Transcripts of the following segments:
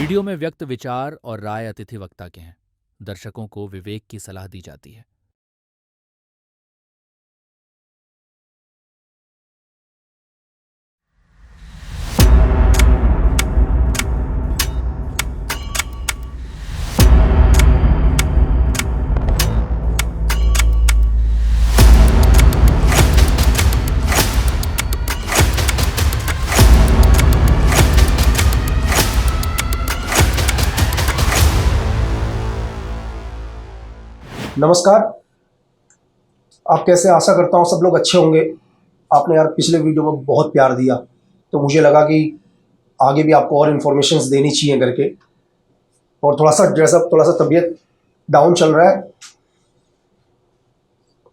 Video में व्यक्त विचार और राय अतिथि वक्ता के हैं। दर्शकों को विवेक की सलाह दी जाती है। नमस्कार। आप कैसे? आशा करता हूँ सब लोग अच्छे होंगे। आपने यार पिछले वीडियो में बहुत प्यार दिया, तो मुझे लगा कि आगे भी आपको और इन्फॉर्मेशंस देनी चाहिए करके। और थोड़ा सा ड्रेसअप, थोड़ा सा तबीयत डाउन चल रहा है।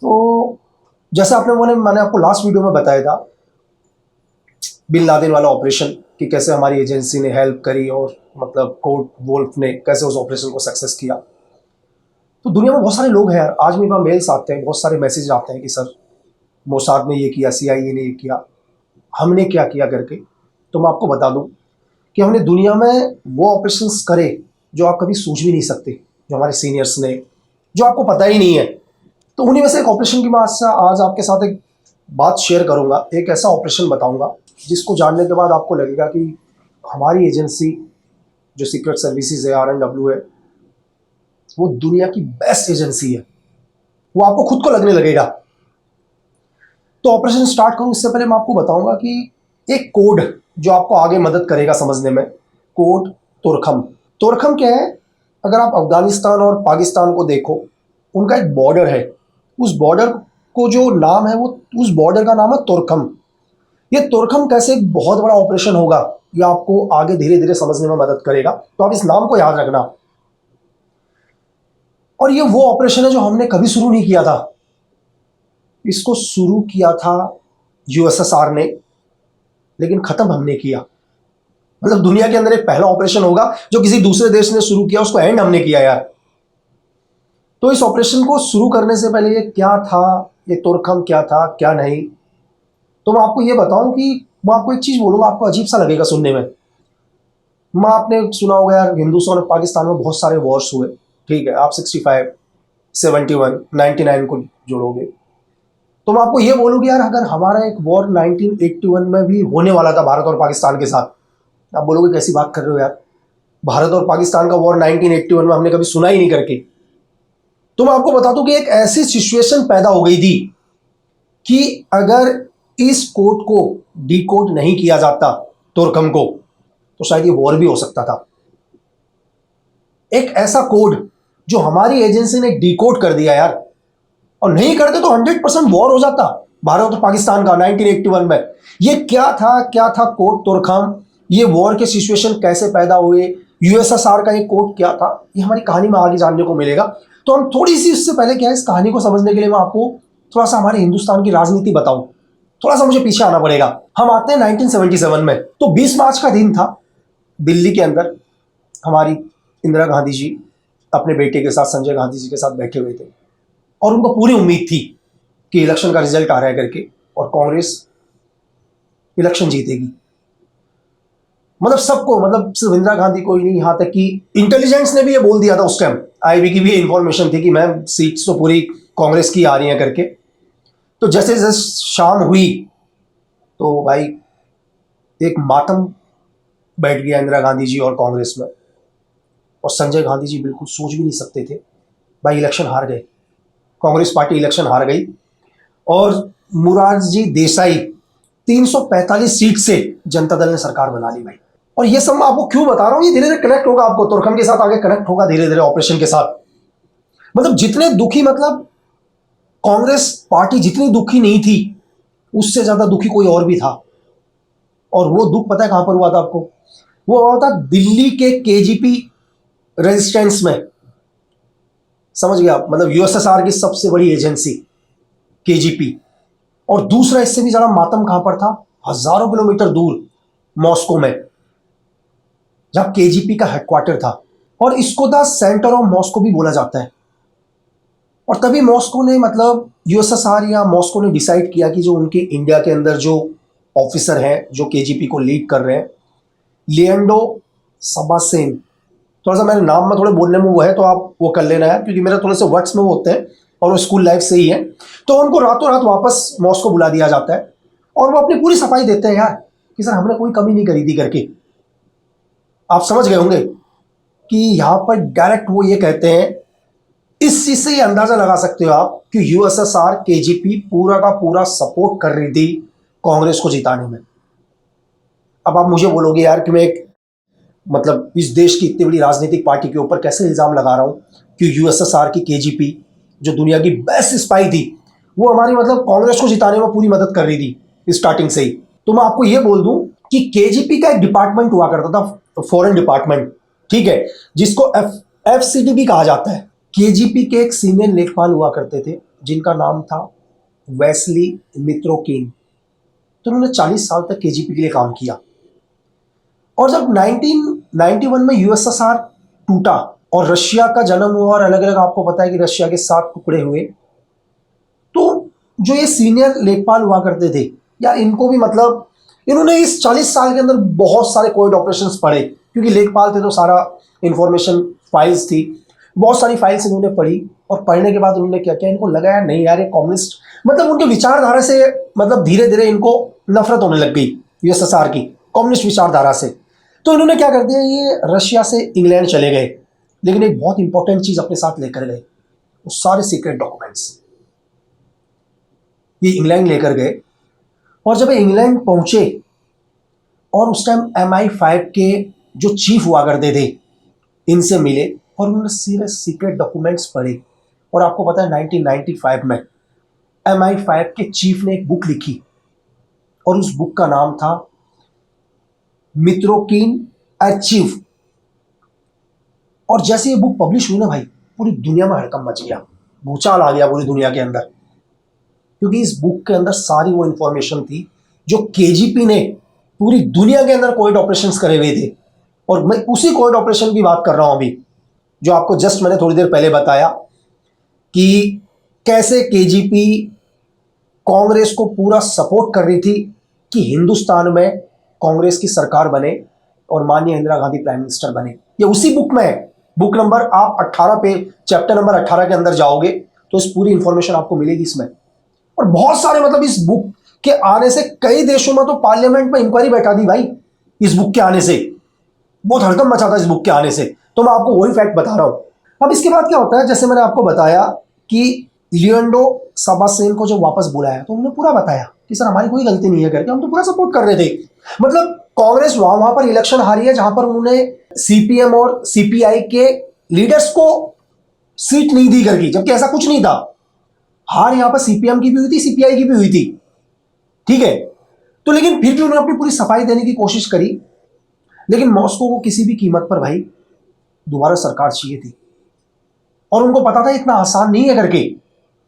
तो जैसे मैंने आपको लास्ट वीडियो में बताया था बिन लादेन वाला ऑपरेशन, कि कैसे हमारी एजेंसी ने हेल्प करी और मतलब कोर्ट वोल्फ ने कैसे उस ऑपरेशन को सक्सेस किया। तो दुनिया में बहुत सारे लोग हैं यार, आज मेरे पास मेल्स आते हैं, बहुत सारे मैसेज आते हैं कि सर मोसाद ने ये किया, CIA ने ये किया, हमने क्या किया करके। तो मैं आपको बता दूं कि हमने दुनिया में वो ऑपरेशंस करे जो आप कभी सोच भी नहीं सकते, जो हमारे सीनियर्स ने, जो आपको पता ही नहीं है। तो उन्हीं में से एक ऑपरेशन की मैं आज आपके साथ एक बात शेयर करूंगा, एक ऐसा ऑपरेशन बताऊंगा जिसको जानने के बाद आपको लगेगा कि हमारी एजेंसी जो सीक्रेट सर्विसेज है, RNW है, वो दुनिया की बेस्ट एजेंसी है। वो आपको खुद को लगने लगेगा। तो ऑपरेशन स्टार्ट करूं इससे पहले मैं आपको बताऊंगा कि एक कोड जो आपको आगे मदद करेगा समझने में, कोड तोरखम। तोरखम क्या है? अगर आप अफगानिस्तान और पाकिस्तान को देखो, उनका एक बॉर्डर है। उस बॉर्डर को जो नाम है, वो उस बॉर्डर का नाम है तोरखम। ये तोरखम कैसे एक बहुत बड़ा ऑपरेशन होगा, ये आपको आगे धीरे धीरे समझने में मदद करेगा। तो आप इस नाम को याद रखना। और ये वो ऑपरेशन है जो हमने कभी शुरू नहीं किया था। इसको शुरू किया था USSR ने, लेकिन खत्म हमने किया। मतलब दुनिया के अंदर एक पहला ऑपरेशन होगा जो किसी दूसरे देश ने शुरू किया, उसको एंड हमने किया यार। तो इस ऑपरेशन को शुरू करने से पहले ये क्या था, ये तोरखम क्या था, क्या नहीं, तो मैं आपको ये बताऊं कि मैं आपको एक चीज बोलूंगा, आपको अजीब सा लगेगा सुनने में। मैं आपने सुना होगा यार, हिंदुस्तान और पाकिस्तान में बहुत सारे वॉर्स हुए, ठीक है। आप 65, 71, 99 को जोड़ोगे तो मैं आपको ये बोलूँ कि यार अगर हमारा एक वॉर 1981 में भी होने वाला था भारत और पाकिस्तान के साथ, आप बोलोगे कैसी बात कर रहे हो यार, भारत और पाकिस्तान का वॉर 1981 में हमने कभी सुना ही नहीं करके। तो मैं आपको बता दूं कि एक ऐसी सिचुएशन पैदा हो गई थी कि अगर इस कोड को डिकोड नहीं किया जाता, तोरखम को, तो शायद ये वॉर भी हो सकता था। एक ऐसा कोड जो हमारी एजेंसी ने डिकोड कर दिया यार, और नहीं करते तो 100% वॉर हो जाता भारत और पाकिस्तान का 1981 में। ये क्या था कोड तोरखम, ये वॉर के सिचुएशन कैसे पैदा हुए, USSR का ये कोड क्या था, ये हमारी कहानी में आगे जानने को मिलेगा। तो हम थोड़ी सी इससे पहले क्या है, इस कहानी को समझने के लिए मैं आपको थोड़ा सा हमारे हिंदुस्तान की राजनीति बताऊं। थोड़ा सा मुझे पीछे आना पड़ेगा। हम आते हैं 1977 में। तो 20 मार्च का दिन था। दिल्ली के अंदर हमारी इंदिरा गांधी जी अपने बेटे के साथ, संजय गांधी जी के साथ बैठे हुए थे, और उनको पूरी उम्मीद थी कि इलेक्शन का रिजल्ट आ रहा है करके, और कांग्रेस इलेक्शन जीतेगी। मतलब सबको, मतलब सिर्फ इंदिरा गांधी को ही नहीं, यहां तक कि इंटेलिजेंस ने भी ये बोल दिया था उस टाइम, IB की भी इंफॉर्मेशन थी कि मैम सीट्स तो पूरी कांग्रेस की आ रही हैं करके। तो जैसे जैसे शाम हुई तो भाई एक मातम बैठ गया इंदिरा गांधी जी और कांग्रेस में, और संजय गांधी जी बिल्कुल सोच भी नहीं सकते थे। भाई इलेक्शन हार गए, कांग्रेस पार्टी इलेक्शन हार गई, और मोरारजी देसाई 345 सीट से जनता दल ने सरकार बना ली भाई। और ये सब मैं आपको क्यों बता रहा हूं, ये धीरे धीरे कनेक्ट होगा, आपको तोरखम के साथ आगे कनेक्ट होगा धीरे धीरे ऑपरेशन के साथ। मतलब जितने दुखी, मतलब कांग्रेस पार्टी जितनी दुखी नहीं थी, उससे ज्यादा दुखी कोई और भी था। और वो दुख पता है कहां पर हुआ था आपको? वो हुआ था दिल्ली के KGP रेजिस्टेंस में। समझ गया? मतलब USSR की सबसे बड़ी एजेंसी KGP। और दूसरा इससे भी ज्यादा मातम कहां पर था? हजारों किलोमीटर दूर मॉस्को में, जहां KGP का हेडक्वार्टर था, और इसको द सेंटर ऑफ मॉस्को भी बोला जाता है। और तभी मॉस्को ने, मतलब USSR या मॉस्को ने डिसाइड किया कि जो उनके इंडिया के अंदर जो ऑफिसर हैं, जो KGP को लीड कर रहे हैं, लिएंडो सबासेन, थोड़ा सा मेरे नाम में थोड़े बोलने में वो है, तो आप वो कर लेना है, क्योंकि मेरे थोड़े से वर्ड्स में वो होते हैं और वो स्कूल लाइफ से ही है। तो उनको रातों रात वापस मॉस्को बुला दिया जाता है और वो अपनी पूरी सफाई देते हैं यार कि सर हमने कोई कमी नहीं करी थी करके। आप समझ गए होंगे कि यहाँ पर डायरेक्ट वो ये कहते हैं, इस चीज से ये अंदाजा लगा सकते हो आप कि यूएसएसआर केजीपी पूरा का पूरा सपोर्ट कर रही थी कांग्रेस को जिताने में। अब आप मुझे बोलोगे यार कि मैं एक मतलब इस देश की इतनी बड़ी राजनीतिक पार्टी के ऊपर कैसे इल्जाम लगा रहा हूं कि यूएसएसआर की केजीपी जो दुनिया की बेस्ट स्पाई थी वो हमारी मतलब कांग्रेस को जिताने में पूरी मदद कर रही थी स्टार्टिंग से ही। तो मैं आपको ये बोल दूं कि केजीपी का एक डिपार्टमेंट हुआ करता था, फॉरेन डिपार्टमेंट, ठीक है, जिसको एफसीडीबी कहा जाता है। केजीपी के एक सीनियर लेखपाल हुआ करते थे जिनका नाम था वेस्ली मित्रोकिन। तो उन्होंने 40 साल तक केजीपी के लिए काम किया और जब 1991 में यूएसएसआर टूटा और रशिया का जन्म हुआ और अलग अलग आपको पता है कि रशिया के 7 टुकड़े हुए, तो जो ये सीनियर लेखपाल हुआ करते थे या इनको भी मतलब इन्होंने इस 40 साल के अंदर बहुत सारे कोविड ऑपरेशंस पढ़े, क्योंकि लेखपाल थे तो सारा इंफॉर्मेशन फाइल्स थी, बहुत सारी फाइल्स इन्होंने पढ़ी और पढ़ने के बाद उन्होंने क्या किया, इनको लगा यार नहीं यार ये कम्युनिस्ट मतलब उनके विचारधारा से मतलब धीरे धीरे इनको नफरत होने लग गई यूएसएसआर की कम्युनिस्ट विचारधारा से। तो इन्होंने क्या कर दिया, ये रशिया से इंग्लैंड चले गए, लेकिन एक बहुत इंपॉर्टेंट चीज अपने साथ लेकर गए, वो सारे सीक्रेट डॉक्यूमेंट्स ये इंग्लैंड लेकर गए। और जब इंग्लैंड पहुंचे और उस टाइम MI5 के जो चीफ हुआ करते थे इनसे मिले और उन्होंने सीरियस सीक्रेट डॉक्यूमेंट्स पढ़े। और आपको पता है 1995 में MI5 के चीफ ने एक बुक लिखी और उस बुक का नाम था मित्रोकिन अचीव। और जैसे ये बुक पब्लिश हुई ना भाई, पूरी दुनिया में हड़कंप मच गया, भूचाल आ गया पूरी दुनिया के अंदर, क्योंकि इस बुक के अंदर सारी वो इंफॉर्मेशन थी जो केजीपी ने पूरी दुनिया के अंदर कोविड ऑपरेशंस करे हुए थे। और मैं उसी कोविड ऑपरेशन की बात कर रहा हूं अभी, जो आपको जस्ट मैंने थोड़ी देर पहले बताया कि कैसे केजीपी कांग्रेस को पूरा सपोर्ट कर रही थी कि हिंदुस्तान में कांग्रेस की सरकार बने और माननीय इंदिरा गांधी प्राइम मिनिस्टर बने। ये उसी बुक में है, बुक नंबर आप 18 पे चैप्टर नंबर 18 के अंदर जाओगे तो इस पूरी इंफॉर्मेशन आपको मिलेगी इसमें। और बहुत सारे मतलब इस बुक के आने से कई देशों में तो पार्लियामेंट में इंक्वायरी बैठा दी भाई, इस बुक के आने से बहुत हड़कंप मचा था इस बुक के आने से। तो मैं आपको वही फैक्ट बता रहा हूं। अब इसके बाद क्या होता है, जैसे मैंने आपको बताया कि लियोनार्डो सबासेन को जब वापस बुलाया तो उन्होंने पूरा बताया कि सर हमारी कोई गलती नहीं है करके, हम तो पूरा सपोर्ट कर रहे थे। मतलब कांग्रेस वहां पर इलेक्शन हारी है जहां पर उन्होंने सीपीएम और सीपीआई के लीडर्स को सीट नहीं दी करके, जबकि ऐसा कुछ नहीं था। हार यहां पर सीपीएम की भी हुई थी, सीपीआई की भी हुई थी, ठीक है। तो लेकिन फिर भी उन्होंने अपनी पूरी सफाई देने की कोशिश करी, लेकिन मॉस्को को किसी भी कीमत पर भाई दोबारा सरकार चाहिए थी और उनको पता था इतना आसान नहीं है करके।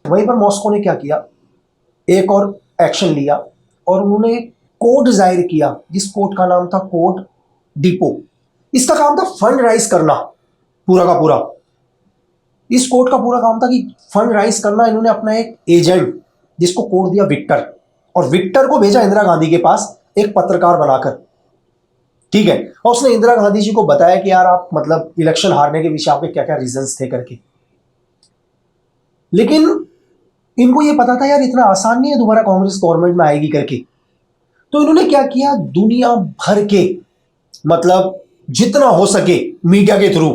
वहीं पर मॉस्को ने क्या किया, एक और एक्शन लिया और उन्होंने कोड जाहिर किया, जिस कोड का नाम था कोड डिपो। इसका काम था फंड राइज करना पूरा का पूरा। इस कोड का पूरा काम था कि फंड राइज करना। इन्होंने अपना एक एजेंट जिसको कोड दिया विक्टर, और विक्टर को भेजा इंदिरा गांधी के पास एक पत्रकार बनाकर, ठीक है। और उसने इंदिरा गांधी जी को बताया कि यार आप मतलब इलेक्शन हारने के पीछे आपके क्या क्या रीजंस थे करके। लेकिन इनको ये पता था यार इतना आसान नहीं है दोबारा कांग्रेस गवर्नमेंट में आएगी करके। तो इन्होंने क्या किया, दुनिया भर के मतलब जितना हो सके मीडिया के थ्रू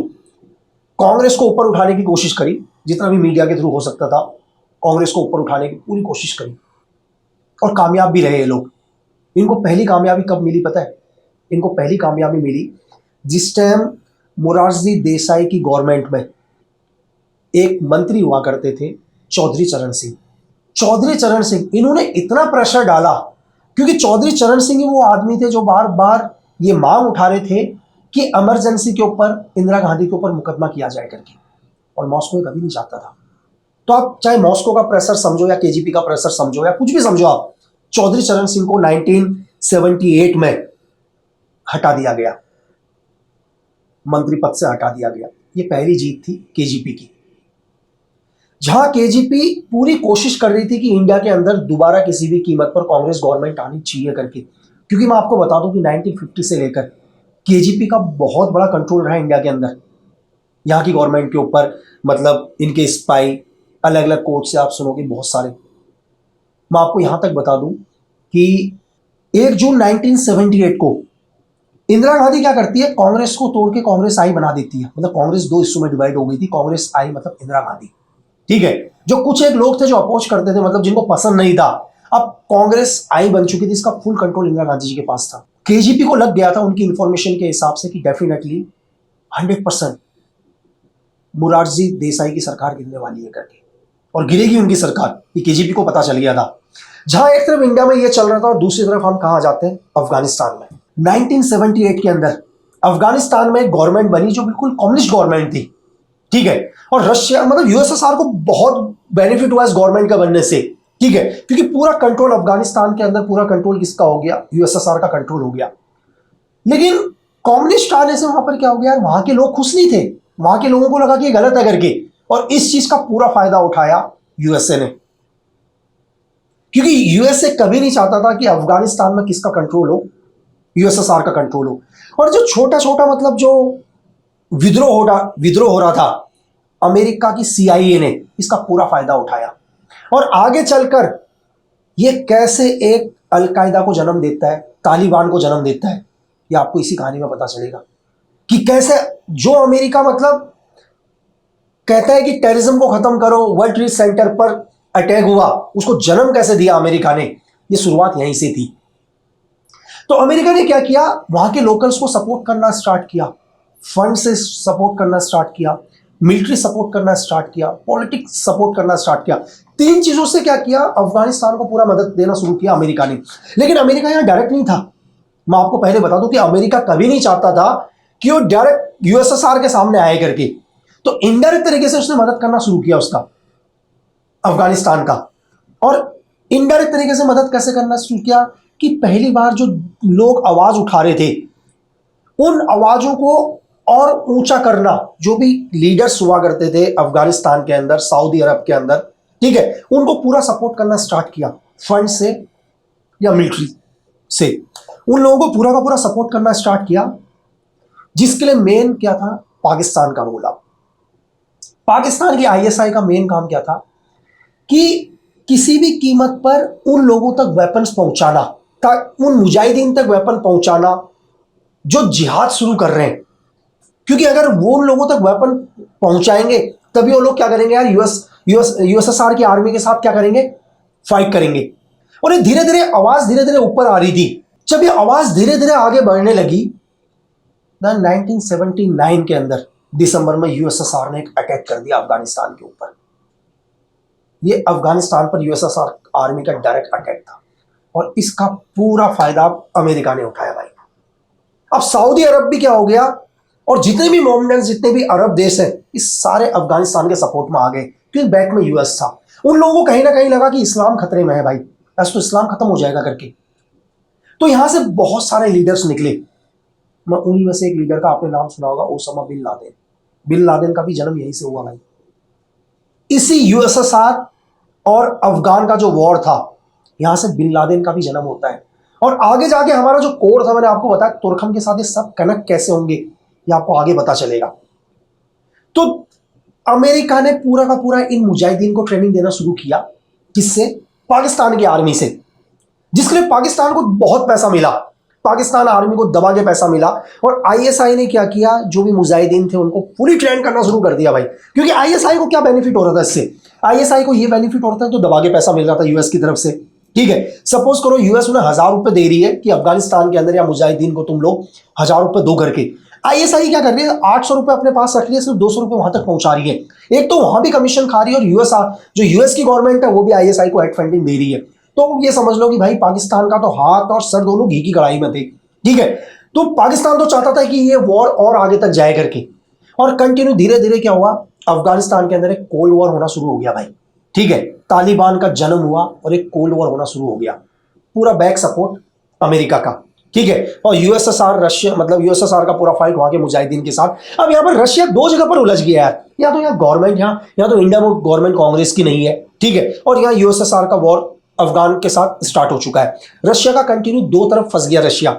कांग्रेस को ऊपर उठाने की कोशिश करी, जितना भी मीडिया के थ्रू हो सकता था कांग्रेस को ऊपर उठाने की पूरी कोशिश करी और कामयाब भी रहे ये लोग। इनको पहली कामयाबी कब मिली पता है? इनको पहली कामयाबी मिली जिस टाइम मोरारजी देसाई की गवर्नमेंट में एक मंत्री हुआ करते थे चौधरी चरण सिंह। चौधरी चरण सिंह, इन्होंने इतना प्रेशर डाला क्योंकि चौधरी चरण सिंह ही वो आदमी थे जो बार बार ये मांग उठा रहे थे कि इमरजेंसी के ऊपर इंदिरा गांधी के ऊपर मुकदमा किया जाए करके, और मॉस्को कभी नहीं चाहता था। तो आप चाहे मॉस्को का प्रेशर समझो या केजीपी का प्रेशर समझो या कुछ भी समझो, आप चौधरी चरण सिंह को 1978 में हटा दिया गया, मंत्री पद से हटा दिया गया। ये पहली जीत थी केजीपी की, जहां केजीपी पूरी कोशिश कर रही थी कि इंडिया के अंदर दोबारा किसी भी कीमत पर कांग्रेस गवर्नमेंट आनी चाहिए करके। क्योंकि मैं आपको बता दूं कि 1950 से लेकर केजीपी का बहुत बड़ा कंट्रोल रहा इंडिया के अंदर, यहाँ की गवर्नमेंट के ऊपर, मतलब इनके स्पाई, अलग अलग कोर्ट से आप सुनोगे बहुत सारे। मैं आपको यहां तक बता दूं कि 1 जून 1978 को इंदिरा गांधी क्या करती है, कांग्रेस को तोड़ के कांग्रेस आई बना देती है। मतलब कांग्रेस दो हिस्सों में डिवाइड हो गई थी, कांग्रेस आई मतलब इंदिरा गांधी, ठीक है। जो कुछ एक लोग थे जो अपोज करते थे, मतलब जिनको पसंद नहीं था, अब कांग्रेस आई बन चुकी थी, इसका फुल कंट्रोल इंदिरा गांधी जी के पास था। केजीपी को लग गया था उनकी इंफॉर्मेशन के हिसाब से कि डेफिनेटली 100% मोरारजी देसाई की सरकार गिरने वाली है करके, और गिरेगी उनकी सरकार, ये केजीपी को पता चल गया था। जहां एक तरफ इंडिया में ये चल रहा था और दूसरी तरफ हम कहां जाते हैं, अफगानिस्तान में। 1978 के अंदर अफगानिस्तान में गवर्नमेंट बनी जो बिल्कुल कम्युनिस्ट गवर्नमेंट थी, ठीक है। और रशिया मतलब यूएसएसआर को बहुत बेनिफिट हुआ इस गवर्नमेंट का बनने से, ठीक है, क्योंकि पूरा कंट्रोल अफगानिस्तान के अंदर, पूरा कंट्रोल किसका हो गया, यूएसएसआर का कंट्रोल हो गया। लेकिन कम्युनिस्ट आने से वहां पर क्या हो गया, वहां के लोग खुश नहीं थे, वहां के लोगों को लगा कि ये गलत है करके, और इस चीज का पूरा फायदा उठाया यूएसए ने, क्योंकि यूएसए कभी नहीं चाहता था कि अफगानिस्तान में किसका कंट्रोल हो, यूएसएसआर का कंट्रोल हो। और जो छोटा छोटा मतलब जो विद्रोह हो रहा था, अमेरिका की सीआईए ने इसका पूरा फायदा उठाया, और आगे चलकर ये कैसे एक अलकायदा को जन्म देता है, तालिबान को जन्म देता है, ये आपको इसी कहानी में पता चलेगा कि कैसे जो अमेरिका मतलब कहता है कि टेररिज्म को खत्म करो, वर्ल्ड ट्रेड सेंटर पर अटैक हुआ, उसको जन्म कैसे दिया अमेरिका ने, ये शुरुआत यहीं से थी। तो अमेरिका ने क्या किया, वहां के लोकल्स को सपोर्ट करना स्टार्ट किया, फंड से सपोर्ट करना स्टार्ट किया, मिलिट्री सपोर्ट करना स्टार्ट किया, पॉलिटिक्स सपोर्ट करना स्टार्ट किया। 3 चीजों से क्या किया, अफगानिस्तान को पूरा मदद देना शुरू किया अमेरिका ने। लेकिन अमेरिका यहां डायरेक्ट नहीं था। मैं आपको पहले बता दूं कि अमेरिका कभी नहीं चाहता था कि वो डायरेक्ट यूएसएसआर के सामने आए करके, तो इनडायरेक्ट तरीके से उसने मदद करना शुरू किया उसका, अफगानिस्तान का। और इनडायरेक्ट तरीके से मदद कैसे करना शुरू किया कि पहली बार जो लोग आवाज उठा रहे थे, उन आवाजों को और ऊंचा करना, जो भी लीडर्स हुआ करते थे अफगानिस्तान के अंदर, सऊदी अरब के अंदर, ठीक है, उनको पूरा सपोर्ट करना स्टार्ट किया, फंड से या मिलिट्री से उन लोगों को पूरा का पूरा सपोर्ट करना स्टार्ट किया। जिसके लिए मेन क्या था, पाकिस्तान का रोल। अब पाकिस्तान की आईएसआई का मेन काम क्या था कि किसी भी कीमत पर उन लोगों तक वेपन्स पहुंचाना, उन मुजाहिदीन तक वेपन पहुंचाना जो जिहाद शुरू कर रहे हैं, क्योंकि अगर वो उन लोगों तक वेपन पहुंचाएंगे तभी वो लोग क्या करेंगे यार, यूएसएसआर की आर्मी के साथ क्या करेंगे, फाइट करेंगे। और ये धीरे धीरे आवाज धीरे धीरे ऊपर आ रही थी। जब ये आवाज धीरे धीरे आगे बढ़ने लगी, 1979 के अंदर दिसंबर में यूएसएसआर ने एक अटैक कर दिया अफगानिस्तान के ऊपर। ये अफगानिस्तान पर यूएसएसआर आर्मी का डायरेक्ट अटैक था, और इसका पूरा फायदा अमेरिका ने उठाया भाई। अब सऊदी अरब भी क्या हो गया, और जितने भी मोमेंट्स, जितने भी अरब देश हैं, इस सारे अफगानिस्तान के सपोर्ट में आ गए, क्योंकि बैक में यूएस था। उन लोगों को कहीं ना कहीं लगा कि इस्लाम खतरे में है भाई, बस तो इस्लाम खत्म हो जाएगा करके। तो यहां से बहुत सारे लीडर्स निकले। मैं उन्हीं में से एक लीडर का आपने नाम सुना होगा, Osama bin Laden. Bin Laden का भी जन्म यहीं से हुआ भाई। इसी यूएसएसआर और अफगान का जो वॉर था, यहां से बिन लादेन का भी जन्म होता है। और आगे जाके हमारा जो कोड था, मैंने आपको बताया तुर्कम के साथ ये सब कनेक्ट कैसे होंगे, ये आपको आगे पता चलेगा। तो अमेरिका ने पूरा का पूरा इन मुजाहिदीन को ट्रेनिंग देना शुरू किया, किससे, पाकिस्तान की आर्मी से, जिसके लिए पाकिस्तान को बहुत पैसा मिला, पाकिस्तान आर्मी को दबा के पैसा मिला। और आईएसआई ने क्या किया, जो भी मुजाहिदीन थे उनको पूरी ट्रेन करना शुरू कर दिया भाई। क्योंकि आईएसआई को क्या बेनिफिट हो रहा था इससे, आईएसआई को ये बेनिफिट हो रहा था, तो दबा के पैसा मिल रहा था यूएस की तरफ से, ठीक है। सपोज करो यूएस उन्हें 1000 रुपए दे रही है कि अफगानिस्तान के अंदर या मुजाहिदीन को तुम लोग 1000 रुपए दो करके, आईएसआई क्या कर रही है, 800 रुपए अपने पास रख रही है, सिर्फ 200 रुपए वहां तक पहुंचा रही है। एक तो वहां भी कमीशन खा रही है, और जो यूएस की गवर्नमेंट है वो भी आईएसआई को एड फंडिंग दे रही है। तो ये समझ लो कि भाई पाकिस्तान का तो हाथ और सर दोनों घी की कढ़ाई में थे, ठीक है। तो पाकिस्तान तो चाहता था कि ये वॉर और आगे तक जाए करके, और कंटिन्यू धीरे धीरे क्या हुआ, अफगानिस्तान के अंदर एक कोल्ड वॉर होना शुरू हो गया भाई, ठीक है। तालिबान का जन्म हुआ और एक कोल्ड वॉर होना शुरू हो गया, पूरा बैक सपोर्ट अमेरिका का, ठीक है। और यूएसएसआर, रशिया, मतलब यूएसएसआर का पूरा फाइट वहां के मुजाहिदीन के साथ। अब यहाँ पर रशिया 2 जगह पर उलझ गया यार, या तो यहाँ गवर्नमेंट, यहाँ तो इंडिया में गवर्नमेंट कांग्रेस की नहीं है, ठीक है, और यहाँ यूएसएसआर का वॉर अफगान के साथ स्टार्ट हो चुका है। रशिया का कंटिन्यू 2 तरफ फंस गया रशिया,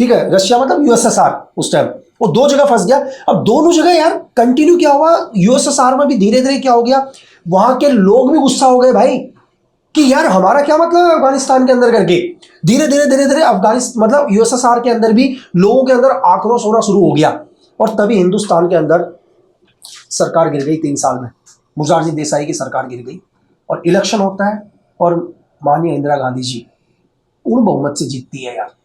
ठीक है, रशिया मतलब यूएसएसआर उस टाइम, वो दो जगह फंस गया। अब दोनों जगह यार कंटिन्यू क्या हुआ, यूएसएसआर में भी धीरे धीरे क्या हो गया, वहां के लोग भी गुस्सा हो गए भाई कि यार हमारा क्या मतलब है अफगानिस्तान के अंदर करके। धीरे धीरे अफगानिस्तान मतलब यूएसएसआर के अंदर भी लोगों के अंदर आक्रोश होना शुरू हो गया। और तभी हिंदुस्तान के अंदर सरकार गिर गई 3 साल में, मोरारजी देसाई की सरकार गिर गई और इलेक्शन होता है और माननीय इंदिरा गांधी जी पूर्ण बहुमत से जीतती है यार।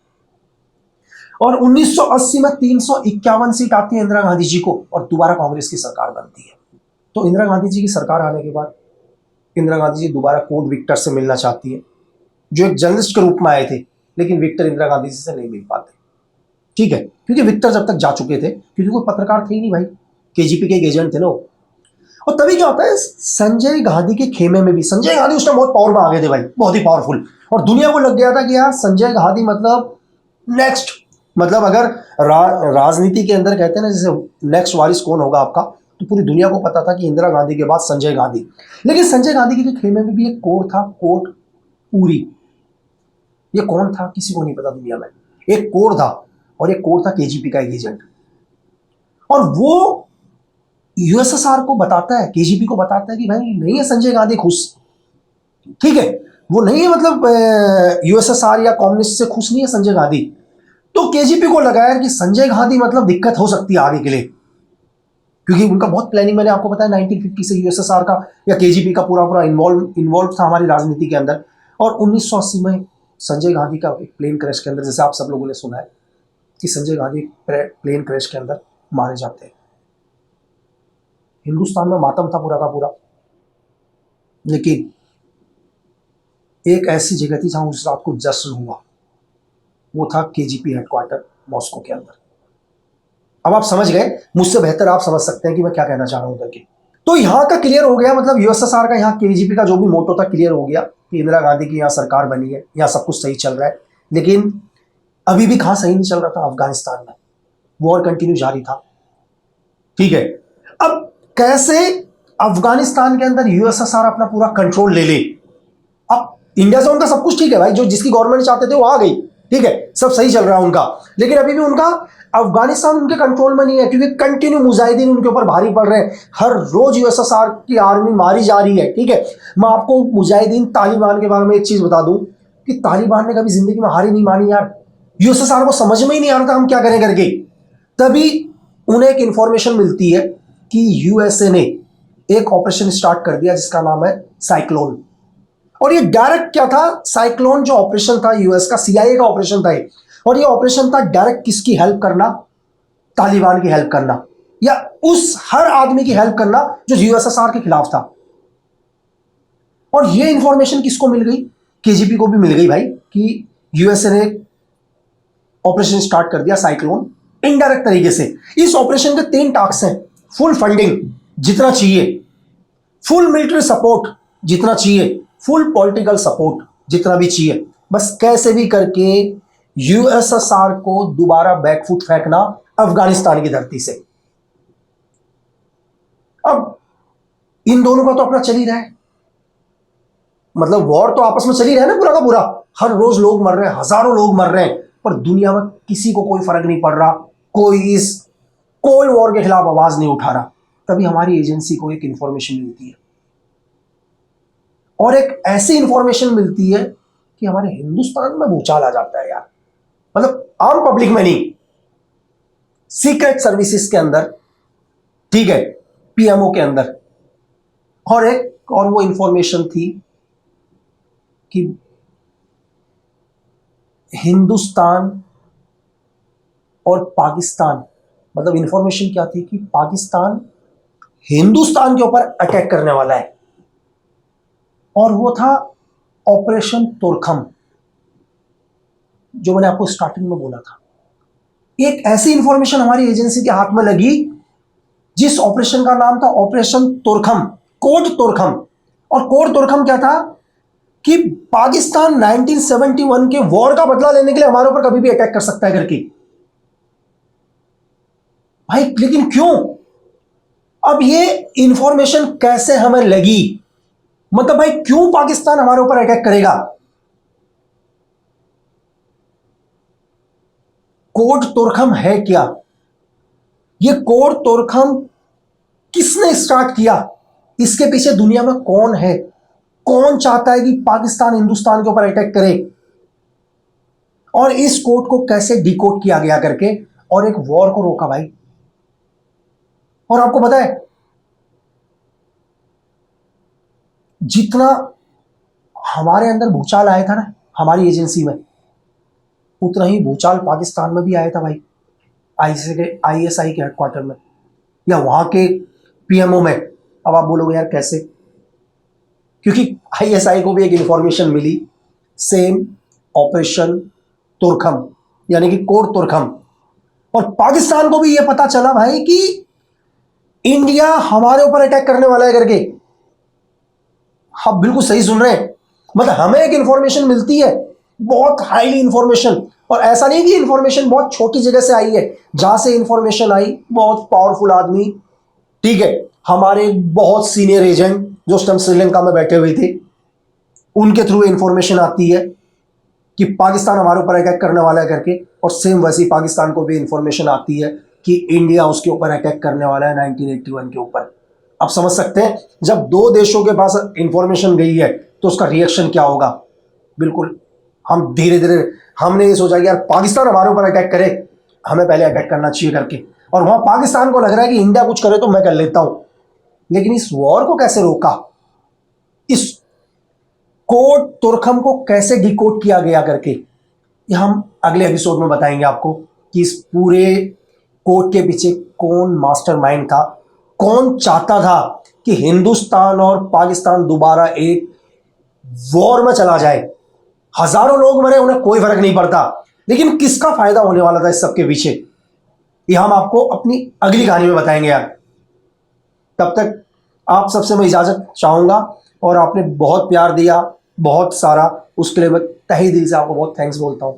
और 1980 में 351 सीट आती है इंदिरा गांधी जी को और दोबारा कांग्रेस की सरकार बनती है। तो इंदिरा गांधी जी की सरकार आने के बाद इंदिरा गांधी जी दोबारा कोड विक्टर से मिलना चाहती है, जो एक जर्नलिस्ट के रूप में आए थे, लेकिन विक्टर इंदिरा गांधी जी से नहीं मिल पाते। ठीक है, क्योंकि विक्टर जब तक जा चुके थे, क्योंकि कोई पत्रकार थे ही नहीं भाई, केजीपी के एक एजेंट थे ना। और तभी क्या होता है, संजय गांधी के खेमे में भी, संजय गांधी उस टाइम बहुत पावर में आ गए थे भाई, बहुत ही पावरफुल, और दुनिया को लग गया था कि यार संजय गांधी मतलब नेक्स्ट, मतलब अगर राजनीति के अंदर कहते हैं ना जैसे नेक्स्ट वारिस कौन होगा आपका, तो पूरी दुनिया को पता था कि इंदिरा गांधी के बाद संजय गांधी। लेकिन संजय गांधी के खेमे में भी एक कोड था, कोड पूरी। ये कौन था किसी को नहीं पता दुनिया में, एक कोड था, और एक कोड था केजीपी का एक एजेंट। और वो यूएसएसआर को बताता है, केजीपी को बताता है कि भाई नहीं है संजय गांधी खुश, ठीक है, वो नहीं है मतलब यूएसएसआर या कम्युनिस्ट से खुश नहीं है संजय गांधी। तो केजीपी को लगा यार कि संजय गांधी मतलब दिक्कत हो सकती है आगे के लिए, क्योंकि उनका बहुत प्लानिंग, मैंने आपको बताया 1950 से यूएसएसआर का या केजीपी का पूरा पूरा इन्वॉल्व था हमारी राजनीति के अंदर। और 1980 में संजय गांधी का एक प्लेन क्रैश के अंदर, जैसे आप सब लोगों ने सुना है कि संजय गांधी प्लेन क्रैश के अंदर मारे जाते हैं। हिंदुस्तान में मातम था पूरा का पूरा, लेकिन एक ऐसी जगह थी जहां उस रात को जश्न हुआ, वो था केजीपी हेडक्वार्टर मॉस्को के अंदर। अब आप समझ गए, मुझसे बेहतर आप समझ सकते हैं कि मैं क्या कहना चाह रहा हूं करके। तो यहां का क्लियर हो गया, मतलब यूएसएसआर का, यहां केजीपी का जो भी मोटो था क्लियर हो गया कि इंदिरा गांधी की यहां सरकार बनी है, यहां सब कुछ सही चल रहा है। लेकिन अभी भी कहां सही नहीं चल रहा था, अफगानिस्तान में वॉर कंटिन्यू जारी था। ठीक है, अब कैसे अफगानिस्तान के अंदर यूएसएसआर अपना पूरा कंट्रोल ले ले। अब इंडिया से उनका सब कुछ ठीक है भाई, जो जिसकी गवर्नमेंट चाहते थे वो आ गई, ठीक है, सब सही चल रहा है उनका, लेकिन अभी भी उनका अफगानिस्तान उनके कंट्रोल में नहीं है, क्योंकि कंटिन्यू मुजाहिदीन उनके ऊपर भारी पड़ रहे हैं। हर रोज यूएसएसआर की आर्मी मारी जा रही है। ठीक है, मैं आपको मुजाहिदीन तालिबान के बारे में एक चीज बता दूं कि तालिबान ने कभी जिंदगी में हारी नहीं मानी यार। यूएसएसआर को समझ में ही नहीं आ रहा था हम क्या करें करके। तभी उन्हें एक इंफॉर्मेशन मिलती है कि यूएसए ने एक ऑपरेशन स्टार्ट कर दिया जिसका नाम है साइक्लोन। और ये डायरेक्ट क्या था, साइक्लोन जो ऑपरेशन था यूएस का, सीआईए का ऑपरेशन था ये। और ये ऑपरेशन था डायरेक्ट किसकी हेल्प करना, तालिबान की हेल्प करना, या उस हर आदमी की हेल्प करना जो यूएसएसआर के खिलाफ था। और ये इंफॉर्मेशन किसको मिल गई, केजीपी को भी मिल गई भाई, कि यूएसए ने ऑपरेशन स्टार्ट कर दिया साइक्लोन इनडायरेक्ट तरीके से। इस ऑपरेशन के 3 टास्क हैं, फुल फंडिंग जितना चाहिए, फुल मिलिट्री सपोर्ट जितना चाहिए, फुल पॉलिटिकल सपोर्ट जितना भी चाहिए, बस कैसे भी करके यूएसएसआर को दोबारा बैकफुट फेंकना अफगानिस्तान की धरती से। अब इन दोनों का तो अपना चल ही रहा है, मतलब वॉर तो आपस में चल ही रहा है ना पूरा का पूरा। हर रोज लोग मर रहे हैं, हजारों लोग मर रहे हैं, पर दुनिया में किसी को कोई फर्क नहीं पड़ रहा, कोई वॉर के खिलाफ आवाज नहीं उठा रहा। तभी हमारी एजेंसी को एक इंफॉर्मेशन मिलती है, और एक ऐसी इंफॉर्मेशन मिलती है कि हमारे हिंदुस्तान में भूचाल आ जाता है यार, मतलब आम पब्लिक में नहीं, सीक्रेट सर्विसेज के अंदर, ठीक है, पीएमओ के अंदर। और वो इंफॉर्मेशन थी कि हिंदुस्तान और पाकिस्तान, मतलब इंफॉर्मेशन क्या थी कि पाकिस्तान हिंदुस्तान के ऊपर अटैक करने वाला है, और वो था ऑपरेशन तोरखम, जो मैंने आपको स्टार्टिंग में बोला था। एक ऐसी इंफॉर्मेशन हमारी एजेंसी के हाथ में लगी जिस ऑपरेशन का नाम था ऑपरेशन तोरखम, कोड तोरखम। और कोड तोरखम क्या था कि पाकिस्तान 1971 के वॉर का बदला लेने के लिए हमारे ऊपर कभी भी अटैक कर सकता है करके। भाई लेकिन क्यों, अब ये इंफॉर्मेशन कैसे हमें लगी, मतलब भाई क्यों पाकिस्तान हमारे ऊपर अटैक करेगा। कोट तोरखम है क्या? ये कोट तोरखम किसने स्टार्ट किया? इसके पीछे दुनिया में कौन है? कौन चाहता है कि पाकिस्तान हिंदुस्तान के ऊपर अटैक करे? और इस कोड को कैसे डिकोड किया गया करके और एक वॉर को रोका भाई। और आपको पता है, जितना हमारे अंदर भूचाल आया था ना हमारी एजेंसी में, उतना ही भूचाल पाकिस्तान में भी आया था भाई, आईएसआई के हेडक्वार्टर में या वहां के पीएमओ में। अब आप बोलोगे यार कैसे? क्योंकि आईएसआई को भी एक इंफॉर्मेशन मिली, सेम ऑपरेशन तुरखम यानी कि कोड तुरखम, और पाकिस्तान को भी यह पता चला भाई कि इंडिया हमारे ऊपर अटैक करने वाला है करके। आप बिल्कुल सही सुन रहे हैं, मतलब हमें एक इंफॉर्मेशन मिलती है, बहुत हाईली इंफॉर्मेशन, और ऐसा नहीं कि इंफॉर्मेशन बहुत छोटी जगह से आई है, जहां से इंफॉर्मेशन आई बहुत पावरफुल आदमी, ठीक है, हमारे बहुत सीनियर एजेंट जो उस टाइम श्रीलंका में बैठे हुए थे, उनके थ्रू इंफॉर्मेशन आती है कि पाकिस्तान हमारे ऊपर अटैक करने वाला है करके, और सेम वैसी पाकिस्तान को भी इंफॉर्मेशन आती है कि इंडिया उसके ऊपर अटैक करने वाला है 1981 के ऊपर। आप समझ सकते हैं, जब दो देशों के पास इंफॉर्मेशन गई है तो उसका रिएक्शन क्या होगा। बिल्कुल हम धीरे धीरे हमने ये सोचा कि यार पाकिस्तान हमारे ऊपर अटैक करे, हमें पहले अटैक करना चाहिए करके, और वहां पाकिस्तान को लग रहा है कि इंडिया कुछ करे तो मैं कर लेता हूं। लेकिन इस वॉर को कैसे रोका, इस कोड तुरखम को कैसे डिकोड किया गया करके, ये हम अगले एपिसोड में बताएंगे आपको कि इस पूरे कोड के पीछे कौन मास्टरमाइंड था, कौन चाहता था कि हिंदुस्तान और पाकिस्तान दोबारा एक वॉर में चला जाए। हजारों लोग मरे, उन्हें कोई फर्क नहीं पड़ता, लेकिन किसका फायदा होने वाला था इस सब के पीछे, ये हम आपको अपनी अगली कहानी में बताएंगे यार। तब तक आप सबसे मैं इजाजत चाहूंगा, और आपने बहुत प्यार दिया, बहुत सारा, उसके लिए मैं तहे दिल से आपको बहुत थैंक्स बोलता हूं।